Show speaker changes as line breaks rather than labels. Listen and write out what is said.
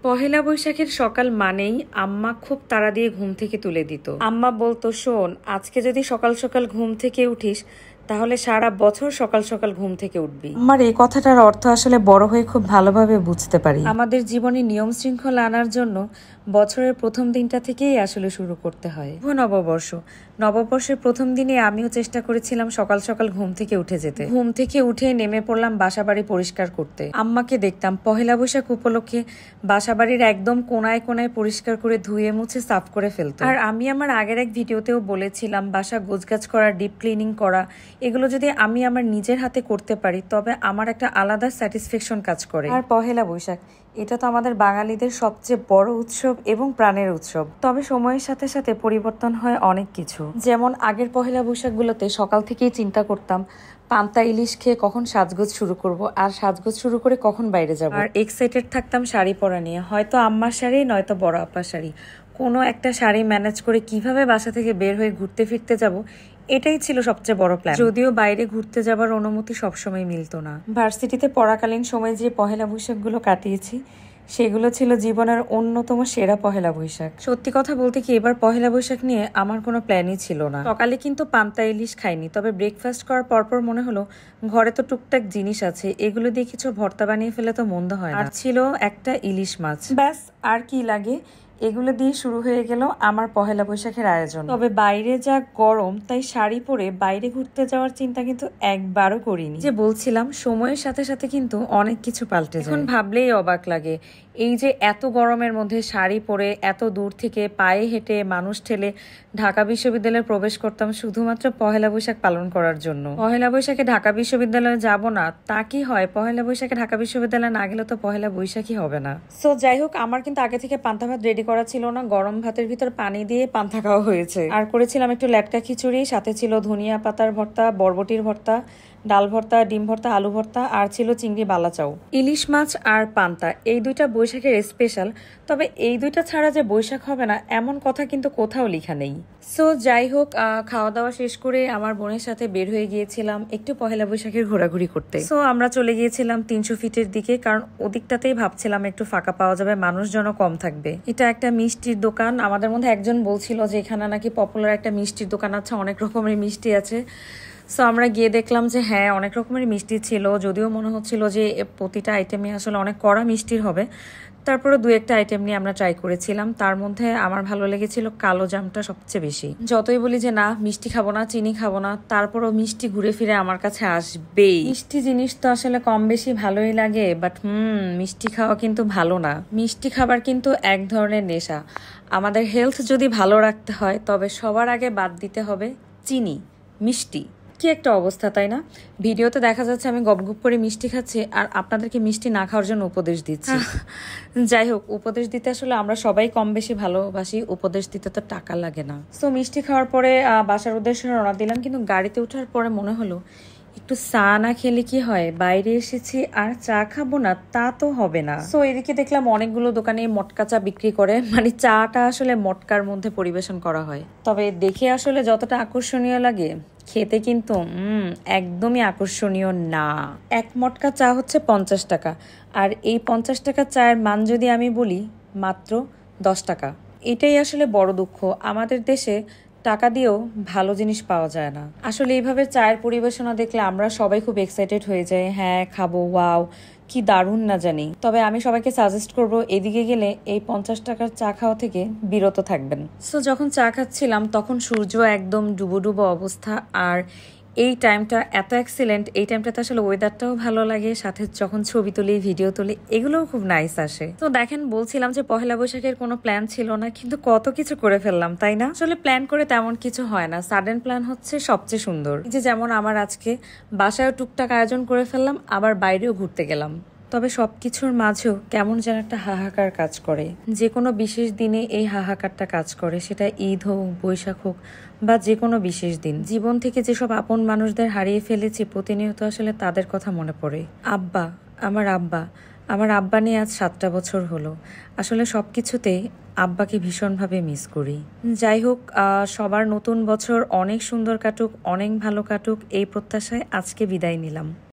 পহেলা বৈশাখের সকাল মানেই আম্মা খুব তাড়া দিয়ে ঘুম থেকে তুলে দিত। আম্মা বলতো, শোন, আজকে যদি সকাল সকাল ঘুম থেকে উঠিস তাহলে সারা বছর সকাল সকাল ঘুম থেকে উঠবি। আমার এই কথাটার অর্থ আসলে বড় হয়ে খুব ভালোভাবে বুঝতে পারি। আমাদের জীবনে নিয়ম শৃঙ্খলা আনার জন্য বছরের প্রথম দিনটা থেকেই আসলে শুরু করতে হয়। নববর্ষের প্রথম দিনে আমিও চেষ্টা করেছিলাম সকাল সকাল ঘুম থেকে উঠে যেতে। ঘুম থেকে উঠে নেমে পড়লাম বাসাবাড়ি পরিষ্কার করতে। আম্মাকে দেখতাম পহেলা বৈশাখ উপলক্ষে বাসাবাড়ির একদম কোনায় কোনায় পরিষ্কার করে ধুয়ে মুছে সাফ করে ফেলতো। আর আমি আমার আগের এক ভিডিওতেও বলেছিলাম, বাসা গোছগাছ করা, ডিপ ক্লিনিং করা, এগুলো যদি আমি আমার নিজের হাতে করতে পারি তবে আমার একটা আলাদা স্যাটিসফ্যাকশন কাজ করে। আর পহেলা বৈশাখ, এটা তো আমাদের বাঙালিদের সবচেয়ে বড় উৎসব এবং প্রাণের উৎসব। তবে সময়ের সাথে সাথে পরিবর্তন হয় অনেক কিছু। যেমন আগের পহেলা বৈশাখগুলোতে সকাল থেকেই চিন্তা করতাম পান্তা ইলিশ খেয়ে কখন সাজগোজ শুরু করব, আর সাজগোজ শুরু করে কখন বাইরে যাব। আর এক্সাইটেড থাকতাম শাড়ি পরা নিয়ে, হয়তো আম্মার শাড়ি নয়তো বড় আপার শাড়ি, কোনো একটা শাড়ি ম্যানেজ করে কিভাবে বাসা থেকে বের হয়ে ঘুরতে ফিরতে যাব, এটাই ছিল সবচেয়ে বড় প্ল্যান। যদিও বাইরে ঘুরতে যাবার অনুমতি সবসময় মিলতো না। ভার্সিটিতে পড়াকালীন সময় যে পহেলা বৈশাখগুলো কাটিয়েছি সেগুলো ছিল জীবনের অন্যতম সেরা পহেলা বৈশাখ। সত্যি কথা বলতে কি, এবার পহেলা বৈশাখ নিয়ে আমার কোনো প্ল্যানই ছিল না। সকালে কিন্তু পান্তা ইলিশ খাইনি, তবে ব্রেকফাস্ট করার পরপর মনে হলো ঘরে তো টুকটাক জিনিস আছে, এগুলো দিয়ে কিছু ভর্তা বানিয়ে ফেলে তো মন্দ হয় না। আর ছিল একটা ইলিশ মাছ, ব্যাস আর কি লাগে। এগুলো দিয়ে শুরু হয়ে গেল আমার পহেলা বৈশাখের আয়োজন। তবে বাইরে যা গরম, তাই শাড়ি পরে বাইরে ঘুরতে যাওয়ার চিন্তা কিন্তু একবারও করিনি। যে বলছিলাম, সময়ের সাথে সাথে কিন্তু অনেক কিছু পাল্টে যায়। এখন ভাবলেই অবাক লাগে, এই যে এত গরমের মধ্যে শাড়ি পরে এত দূর থেকে পায়ে হেঁটে মানুষ ঠেলে ঢাকা বিশ্ববিদ্যালয়ে প্রবেশ করতাম শুধুমাত্র পহেলা বৈশাখ পালন করার জন্য। পহেলা বৈশাখে ঢাকা বিশ্ববিদ্যালয়ে যাব না তা কি হয়? পহেলা বৈশাখে ঢাকা বিশ্ববিদ্যালয়ে না গেলে তো পহেলা বৈশাখই হবে না। সো যাই হোক, আমার কিন্তু আগে থেকে পান্তা ভাত রেডি করা ছিল না। গরম ভাতের ভিতর পানি দিয়ে পান্তা খাওয়া হয়েছে। আর করেছিলাম একটু লেটকা খিচুড়ি, সাথে ছিল ধনিয়া পাতার ভর্তা, বরবটির ভর্তা, ডাল ভর্তা, ডিম ভর্তা, আলু ভর্তা, আর ছিল চিংড়ি বালাচাও। ইলিশ মাছ আর পান্তা, এই দুইটা বৈশাখের স্পেশাল। তবে এই দুইটা ছাড়া যে বৈশাখ হবে না এমন কথা কিন্তু কোথাও লেখা নেই। সো যাই হোক, খাওয়া দাওয়া শেষ করে আমার বোনের সাথে বের হয়ে গিয়েছিলাম একটু পহেলা বৈশাখের ঘোরাঘুরি করতে। সো আমরা চলে গিয়েছিলাম 300 ফিটের দিকে, কারণ ওদিকটাতেই ভাবছিলাম একটু ফাঁকা পাওয়া যাবে, মানুষজনও কম থাকবে। এটা একটা মিষ্টির দোকান। আমাদের মধ্যে একজন বলছিল যে এখানে নাকি পপুলার একটা মিষ্টির দোকান আছে, অনেক রকমের মিষ্টি আছে। সো আমরা গিয়ে দেখলাম যে হ্যাঁ, অনেক রকমের মিষ্টি ছিল, যদিও মনে হচ্ছিল যে প্রতিটা আইটেমই আসলে অনেক কড়া মিষ্টির হবে। তারপরে দু একটা আইটেম নিয়ে আমরা ট্রাই করেছিলাম। তার মধ্যে আমার ভালো লেগেছিল কালো জামটা সবচেয়ে বেশি। যতই বলি যে না মিষ্টি খাবো না, চিনি খাবো না, তারপরও মিষ্টি ঘুরে ফিরে আমার কাছে আসবেই। মিষ্টি জিনিস তো আসলে কম বেশি ভালোই লাগে, বাট মিষ্টি খাওয়া কিন্তু ভালো না। মিষ্টি খাবার কিন্তু এক ধরনের নেশা। আমাদের হেলথ যদি ভালো রাখতে হয় তবে সবার আগে বাদ দিতে হবে চিনি, মিষ্টি। কি একটা অবস্থা, তাই না? ভিডিওতে দেখা যাচ্ছে আমি গপগপ করে মিষ্টি খাচ্ছি আর আপনাদেরকে মিষ্টি না খাওয়ার জন্য উপদেশ দিচ্ছি। যাই হোক, উপদেশ দিতে আসলে আমরা সবাই কম বেশি ভালোবাসি, উপদেশ দিতে তো টাকা লাগে না। সো মিষ্টি খাওয়ার পরে বাসার উদ্দেশ্যে রওনা দিলাম, কিন্তু গাড়িতে ওঠার পরে মনে হলো একটু চা না খেলে কি হয়, বাইরে এসেছি আর চা খাবো না তা তো হবে না। সো এদিকে দেখলাম অনেকগুলো দোকানে মটকা চা বিক্রি করে, মানে চাটা আসলে মটকার মধ্যে পরিবেশন করা হয়। তবে দেখে আসলে যতটা আকর্ষণীয় লাগে, খেতে কিন্তু একদমই আকর্ষণীয় না। এক মটকা চা হচ্ছে 50 টাকা, আর এই 50 টাকা চায়ের মান যদি আমি বলি মাত্র 10 টাকা। এটাই আসলে বড় দুঃখ, আমাদের দেশে টাকা দিয়েও ভালো জিনিস পাওয়া যায় না। আসলে এইভাবে চায়ের পরিবেশনা দেখলে আমরা সবাই খুব এক্সাইটেড হয়ে যাই, হ্যাঁ খাবো, ওয়াও কি দারুণ না জানি। তবে আমি সবাইকে সাজেস্ট করব এদিকে গেলে এই 50 টাকার চা খাওয়া থেকে বিরত থাকবেন। সো যখন চা খাচ্ছিলাম তখন সূর্য একদম ডুবো ডুবো অবস্থা, আর এই টাইমটা এত এক্সিলেন্ট। এই টাইমটাতে আসলে ওয়েদারটাও ভালো লাগে, সাথে যখন ছবি তুলি, ভিডিও তুলি, এগুলোও খুব নাইস আসে। তো দেখেন, বলছিলাম যে পহেলা বৈশাখের কোনো প্ল্যান ছিল না, কিন্তু কত কিছু করে ফেললাম, তাই না? আসলে প্ল্যান করে তেমন কিছু হয় না, সাডেন প্ল্যান হচ্ছে সবচেয়ে সুন্দর। যে যেমন আমার আজকে বাসায় টুকটাক আয়োজন করে ফেললাম, আবার বাইরেও ঘুরতে গেলাম। তবে সবকিছুর মাঝেও কেমন যেন একটা হাহাকার কাজ করে। যে কোনো বিশেষ দিনে এই হাহাকারটা কাজ করে, সেটা ঈদ হোক, বৈশাখ হোক, বা যে কোনো বিশেষ দিন। জীবন থেকে যেসব আপন মানুষদের হারিয়ে ফেলেছি, প্রতিনিয়ত আসলে তাদের কথা মনে পড়ে। আমার আব্বা নিয়ে আজ 7টা বছর হলো। আসলে সবকিছুতেই আব্বাকে ভীষণভাবে মিস করি। যাই হোক, সবার নতুন বছর অনেক সুন্দর কাটুক, অনেক ভালো কাটুক, এই প্রত্যাশায় আজকে বিদায় নিলাম।